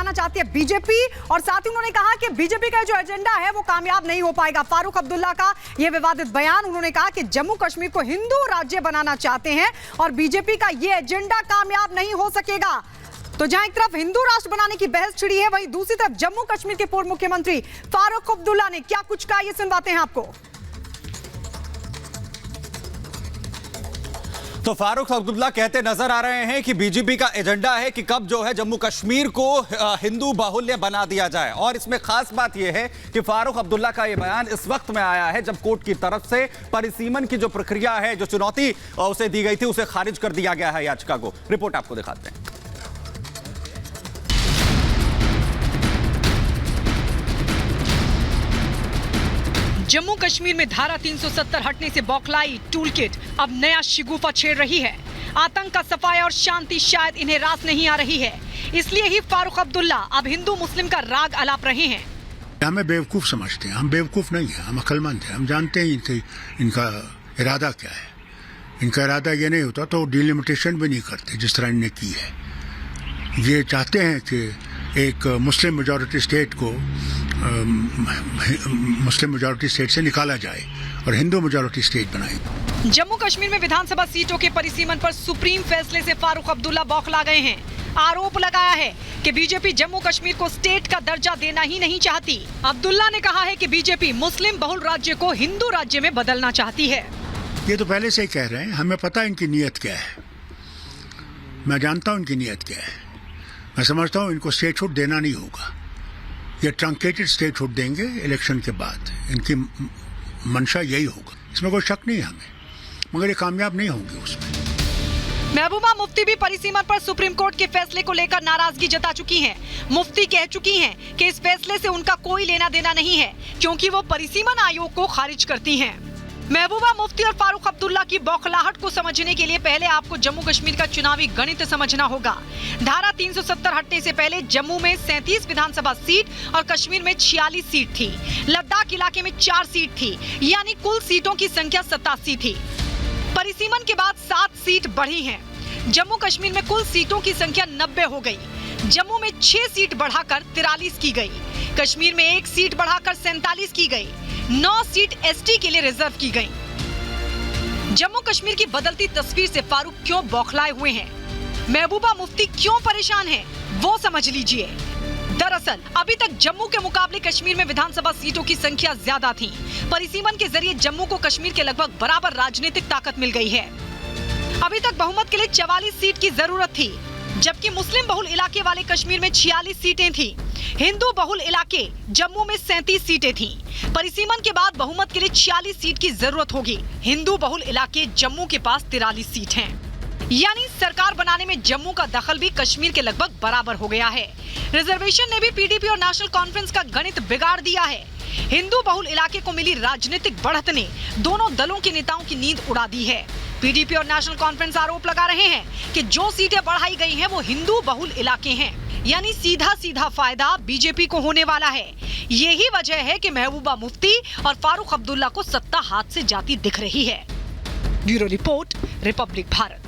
बनाना चाहती है बीजेपी, और साथ ही उन्होंने कहा कि बीजेपी का जो एजेंडा है वो कामयाब नहीं हो पाएगा। फारूक अब्दुल्ला का यह विवादित बयान, उन्होंने कहा कि जम्मू कश्मीर को हिंदू राज्य बनाना चाहते हैं और बीजेपी का यह एजेंडा कामयाब नहीं हो सकेगा। तो जहां एक तरफ हिंदू राष्ट्र बनाने की बहस छिड़ी है, वहीं दूसरी तरफ जम्मू कश्मीर के पूर्व मुख्यमंत्री फारूक अब्दुल्ला ने क्या कुछ कहा, ये सुनवाते हैं आपको। तो फारूक अब्दुल्ला कहते नजर आ रहे हैं कि बीजेपी का एजेंडा है कि कब जो है जम्मू कश्मीर को हिंदू बाहुल्य बना दिया जाए। और इसमें खास बात यह है कि फारूक अब्दुल्ला का यह बयान इस वक्त में आया है जब कोर्ट की तरफ से परिसीमन की जो प्रक्रिया है, जो चुनौती उसे दी गई थी, उसे खारिज कर दिया गया है याचिका को। रिपोर्ट आपको दिखाते हैं। जम्मू कश्मीर में धारा 370 हटने से बौखलाई टूलकिट अब नया शिगुफा छेड़ रही है। आतंक का सफाया और शांति शायद इन्हें रास नहीं आ रही है, इसलिए ही फारूक अब्दुल्ला अब हिंदू मुस्लिम का राग अलाप रहे हैं। हमें बेवकूफ समझते हैं, हम बेवकूफ नहीं हैं, हम अक्लमंद हैं। हम जानते हैं इनका इरादा क्या है। इनका इरादा ये नहीं होता तो डिलिमिटेशन भी नहीं करते जिस तरह इन्होंने की है। ये चाहते हैं कि एक मुस्लिम मेजॉरिटी स्टेट को मुस्लिम मेजॉरिटी स्टेट से निकाला जाए और हिंदू मेजॉरिटी स्टेट बनाए। जम्मू कश्मीर में विधानसभा सीटों के परिसीमन पर सुप्रीम फैसले से फारूक अब्दुल्ला बौखला गए हैं। आरोप लगाया है कि बीजेपी जम्मू कश्मीर को स्टेट का दर्जा देना ही नहीं चाहती। अब्दुल्ला ने कहा है कि बीजेपी मुस्लिम बहुल राज्य को हिंदू राज्य में बदलना चाहती है। ये तो पहले से ही कह रहे हैं, हमें पता है इनकी नीयत क्या है। मैं जानता हूँ इनकी नीयत क्या है। मैं समझता हूँ इनको स्टेटहुड देना नहीं होगा। ये ट्रंकेटेड स्टेटहुड देंगे इलेक्शन के बाद। इनकी मंशा यही होगा, इसमें कोई शक नहीं है हमें, मगर ये कामयाब नहीं होंगे उसमें। महबूबा मुफ्ती भी परिसीमन पर सुप्रीम कोर्ट के फैसले को लेकर नाराजगी जता चुकी हैं। मुफ्ती कह चुकी हैं कि इस फैसले से उनका कोई लेना देना नहीं है, क्योंकि वो परिसीमन आयोग को खारिज करती हैं। महबूबा मुफ्ती और फारूक अब्दुल्ला की बौखलाहट को समझने के लिए पहले आपको जम्मू कश्मीर का चुनावी गणित समझना होगा। धारा 370 हटने से पहले जम्मू में 37 विधानसभा सीट और कश्मीर में 46 सीट थी। लद्दाख इलाके में 4 सीट थी, यानी कुल सीटों की संख्या 87 थी। परिसीमन के बाद 7 सीट बढ़ी हैं। जम्मू कश्मीर में कुल सीटों की संख्या 90 हो गई। जम्मू में 6 सीट बढ़ाकर 43 की गई। कश्मीर में 1 सीट बढ़ाकर 47 की गई। 9 सीट एसटी के लिए रिजर्व की गई। जम्मू कश्मीर की बदलती तस्वीर से फारूक क्यों बौखलाए हुए हैं, महबूबा मुफ्ती क्यों परेशान हैं, वो समझ लीजिए। दरअसल अभी तक जम्मू के मुकाबले कश्मीर में विधानसभा सीटों की संख्या ज्यादा थी। परिसीमन के जरिए जम्मू को कश्मीर के लगभग बराबर राजनीतिक ताकत मिल गई है। अभी तक बहुमत के लिए 44 सीट की जरूरत थी, जबकि मुस्लिम बहुल इलाके वाले कश्मीर में 46 सीटें थी। हिंदू बहुल इलाके जम्मू में 37 सीटें थी। परिसीमन के बाद बहुमत के लिए 46 सीट की जरूरत होगी। हिंदू बहुल इलाके जम्मू के पास 43 सीट हैं। यानी सरकार बनाने में जम्मू का दखल भी कश्मीर के लगभग बराबर हो गया है। रिजर्वेशन ने भी पीडीपी और नेशनल कॉन्फ्रेंस का गणित बिगाड़ दिया है। हिंदू बहुल इलाके को मिली राजनीतिक बढ़त ने दोनों दलों के नेताओं की नींद उड़ा दी है। पीडीपी और नेशनल कॉन्फ्रेंस आरोप लगा रहे हैं कि जो सीटें बढ़ाई गई हैं वो हिंदू बहुल इलाके हैं, यानी सीधा फायदा बीजेपी को होने वाला है। यही वजह है कि महबूबा मुफ्ती और फारूक अब्दुल्ला को सत्ता हाथ से जाती दिख रही है। Bureau report, Republic Bharat.